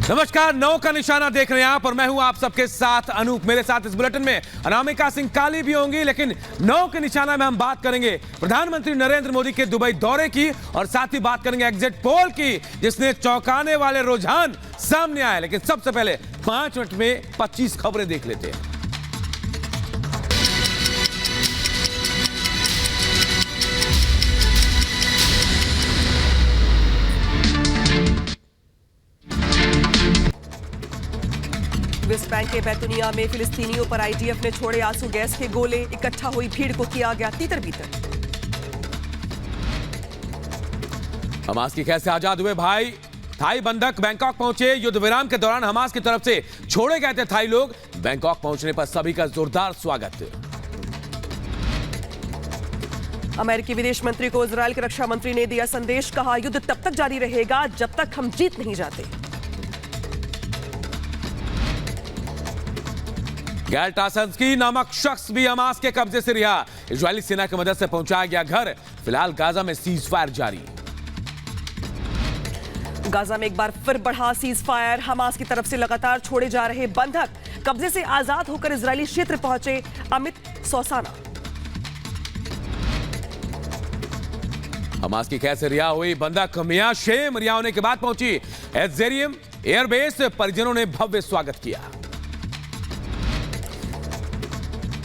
नमस्कार, 9 का निशाना देख रहे हैं आप और मैं हूं आप सबके साथ अनूप। मेरे साथ इस बुलेटिन में अनामिका सिंह काली भी होंगी, लेकिन 9 के निशाना में हम बात करेंगे प्रधानमंत्री नरेंद्र मोदी के दुबई दौरे की और साथ ही बात करेंगे एग्जिट पोल की, जिसने चौंकाने वाले रुझान सामने आए। लेकिन सबसे पहले 5 मिनट में 25 खबरें देख लेते हैं। वेस्ट बैंक के बैतूनिया में फिलिस्तीनियों पर आईडीएफ ने छोड़े आंसू गैस के गोले। इकट्ठा हुई भीड़ को किया गया तीतर बीतर। हमास की कैसे आजाद हुए भाई? थाई बंधक बैंकॉक पहुंचे। युद्ध विराम के दौरान हमास की तरफ से छोड़े गए थे थाई लोग। बैंकॉक पहुंचने पर सभी का जोरदार स्वागत। अमेरिकी विदेश मंत्री को इजरायल के रक्षा मंत्री ने दिया संदेश। कहा, युद्ध तब तक जारी रहेगा जब तक हम जीत नहीं जाते। गैल टासंस्की नामक शख्स भी हमास के कब्जे से रिहा। इजरायली सेना की मदद से पहुंचाया गया घर। फिलहाल गाजा में सीज फायर जारी। गाजा में एक बार फिर बढ़ा सीज फायर। हमास की तरफ से लगातार छोड़े जा रहे बंधक कब्जे से आजाद होकर इजरायली क्षेत्र पहुंचे। अमित सौसाना। हमास की कैसे रिहा हुई बंधक मियां शेम रिहा होने के बाद पहुंची एजेरियम एयरबेस। परिजनों ने भव्य स्वागत किया।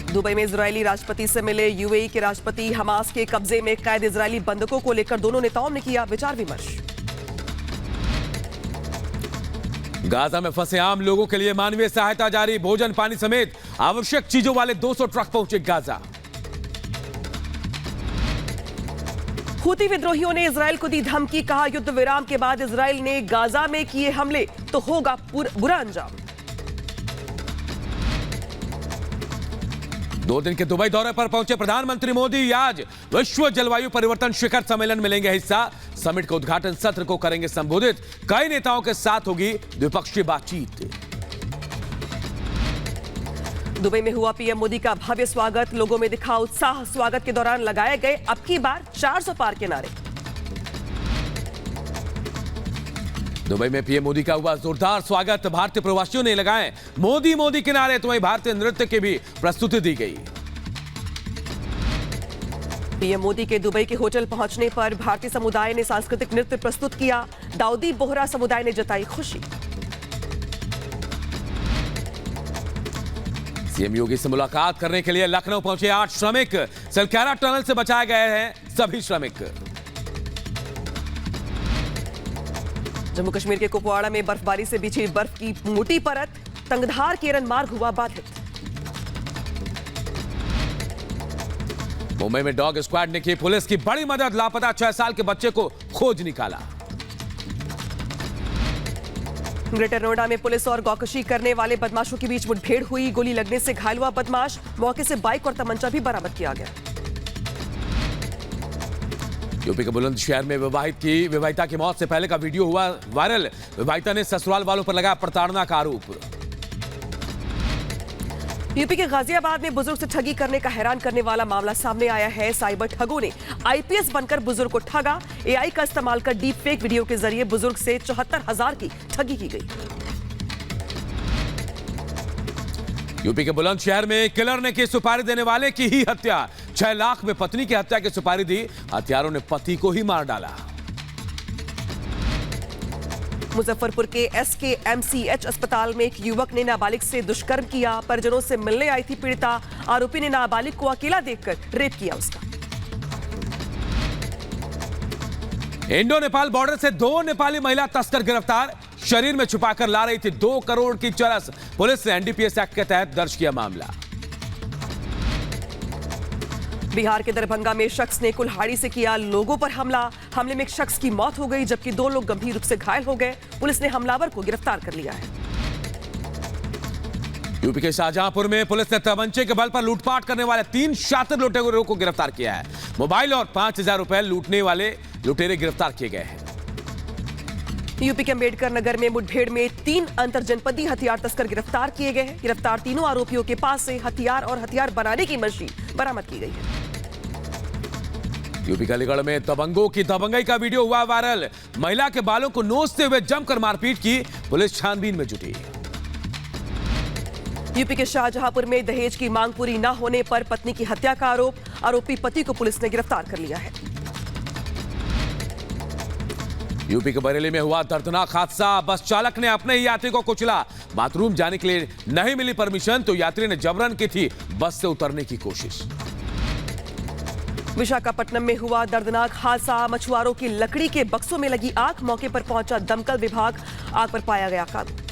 दुबई में इजरायली राष्ट्रपति से मिले यूएई के राष्ट्रपति। हमास के कब्जे में कैद इजरायली बंधकों को लेकर दोनों नेताओं ने किया विचार विमर्श। गाजा में फंसे आम लोगों के लिए मानवीय सहायता जारी। भोजन पानी समेत आवश्यक चीजों वाले 200 ट्रक पहुंचे गाजा। हूती विद्रोहियों ने इजरायल को दी धमकी। कहा, युद्ध विराम के बाद इजरायल ने गाजा में किए हमले तो होगा बुरा अंजाम। 2 दिन के दुबई दौरे पर पहुंचे प्रधानमंत्री मोदी। आज विश्व जलवायु परिवर्तन शिखर सम्मेलन में लेंगे हिस्सा। समिट के उद्घाटन सत्र को करेंगे संबोधित। कई नेताओं के साथ होगी द्विपक्षीय बातचीत। दुबई में हुआ पीएम मोदी का भव्य स्वागत। लोगों में दिखा उत्साह। स्वागत के दौरान लगाए गए अब की बार 400 पार के नारे। दुबई में पीएम मोदी का हुआ जोरदार स्वागत। भारतीय प्रवासियों ने लगाए मोदी मोदी के नारे। तो वहीं भारतीय नृत्य की भी प्रस्तुति दी गई। पीएम मोदी के दुबई के होटल पहुंचने पर भारतीय समुदाय ने सांस्कृतिक नृत्य प्रस्तुत किया। दाऊदी बोहरा समुदाय ने जताई खुशी। सीएम योगी से मुलाकात करने के लिए लखनऊ पहुंचे 8 श्रमिक। सलक्यारा टनल से बचाए गए हैं सभी श्रमिक। जम्मू कश्मीर के कुपवाड़ा में बर्फबारी से बिछी बर्फ की मोटी परत। तंगधार केरन मार्ग हुआ बाधित। मुंबई में डॉग स्क्वाड ने की पुलिस की बड़ी मदद। लापता 6 साल के बच्चे को खोज निकाला। ग्रेटर नोएडा में पुलिस और गौकशी करने वाले बदमाशों के बीच मुठभेड़ हुई। गोली लगने से घायल हुआ बदमाश। मौके से बाइक और तमंचा भी बरामद किया गया। यूपी के बुलंदशहर में विवाहिता की मौत से पहले का वीडियो हुआ वायरल। विवाहिता ने ससुराल वालों पर लगाया प्रताड़ना का आरोप। यूपी के गाजियाबाद में बुजुर्ग से ठगी करने का हैरान करने वाला मामला सामने आया है। साइबर ठगों ने आईपीएस बनकर बुजुर्ग को ठगा। एआई का इस्तेमाल कर डीप फेक वीडियो के जरिए बुजुर्ग से 74,000 की ठगी की गई। यूपी के बुलंदशहर में किलर ने की सुपारी देने वाले की ही हत्या। 6 लाख में पत्नी की हत्या की सुपारी दी। हत्यारों ने पति को ही मार डाला। मुजफ्फरपुर के एसकेएमसीएच अस्पताल में एक युवक ने नाबालिग से दुष्कर्म किया। परिजनों से मिलने आई थी पीड़िता। आरोपी ने नाबालिग को अकेला देखकर रेप किया उसका। इंडो नेपाल बॉर्डर से 2 नेपाली महिला तस्कर गिरफ्तार। शरीर में छुपाकर ला रही थी 2 करोड़ की चरस। पुलिस ने एनडीपीएस एक्ट के तहत दर्ज किया मामला। बिहार के दरभंगा में शख्स ने कुल्हाड़ी से किया लोगों पर हमला। हमले में एक शख्स की मौत हो गई जबकि 2 लोग गंभीर रूप से घायल हो गए। पुलिस ने हमलावर को गिरफ्तार कर लिया है। यूपी के शाहजहांपुर में पुलिस ने तमंचे के बल पर लूटपाट करने वाले 3 शातिर लुटेरों को गिरफ्तार किया है। मोबाइल और 5,000 रुपए लूटने वाले लुटेरे गिरफ्तार किए गए हैं। यूपी के अंबेडकर नगर में मुठभेड़ में 3 अंतरजनपदीय हथियार तस्कर गिरफ्तार किए गए हैं। गिरफ्तार तीनों आरोपियों के पास से हथियार और हथियार बनाने की मशीन बरामद की गई है। यूपी के अलीगढ़ में दबंगों की दबंगई का वीडियो हुआ वायरल। महिला के बालों को नोचते हुए जमकर मारपीट की, पुलिस छानबीन में जुटी। यूपी के शाहजहांपुर में दहेज की मांग पूरी न होने पर पत्नी की हत्या का आरोप, आरोपी पति को पुलिस ने गिरफ्तार कर लिया है। यूपी के बरेली में हुआ दर्दनाक हादसा। बस चालक ने अपने ही यात्री को कुचला। बाथरूम जाने के लिए नहीं मिली परमिशन तो यात्री ने जबरन की थी बस से उतरने की कोशिश। विशाखापट्टनम में हुआ दर्दनाक हादसा। मछुआरों की लकड़ी के बक्सों में लगी आग, मौके पर पहुंचा दमकल विभाग, आग पर पाया गया काबू।